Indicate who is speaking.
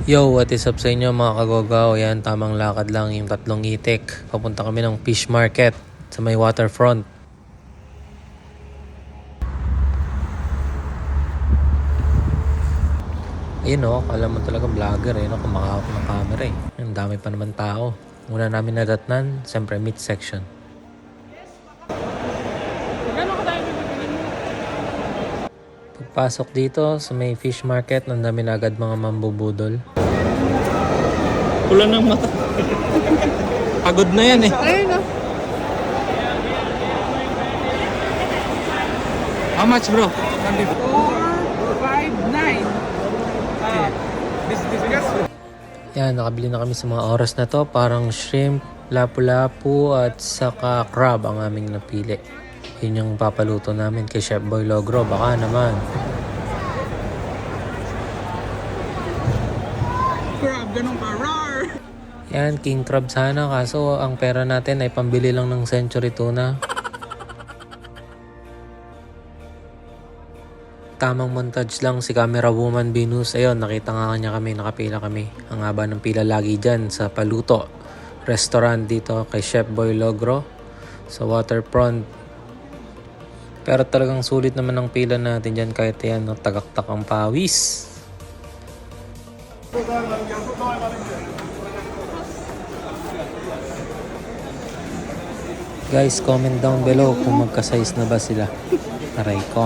Speaker 1: Yo, what is up sa inyo mga kagogaw? Yan, tamang lakad lang yung 3 itik. Papunta kami ng fish market sa may waterfront. Ayun o, alam mo talaga vlogger eh, no? Kumakahawak ng camera eh. Ang dami pa naman tao. Una namin nadatnan, siyempre meat section. Pagpasok dito sa may fish market, ang dami na agad mga mambubudol.
Speaker 2: Pula ng mata. Pagod na yan eh.
Speaker 3: Ayun na.
Speaker 2: How much bro?
Speaker 3: 459.
Speaker 1: Yan, nakabili na kami sa mga oras na to. Parang shrimp, lapu-lapu at saka crab ang aming napili. Yun yung papaluto namin kay Chef Boy Logro. Baka naman.
Speaker 3: Crab, ganun ka. Rar!
Speaker 1: Yan, king crab sana. Kaso ang pera natin ay pambili lang ng century tuna. Tamang montage lang si camera woman Venus. Ayun, nakita nga kanya kami, nakapila kami. Ang haba ng pila lagi dyan sa Paluto restaurant dito kay Chef Boy Logro sa waterfront. Pero talagang sulit naman ang pila natin dyan kahit yan, no, tagaktak ang pawis. Guys, comment down below kung magka-size na ba sila. Aray ko.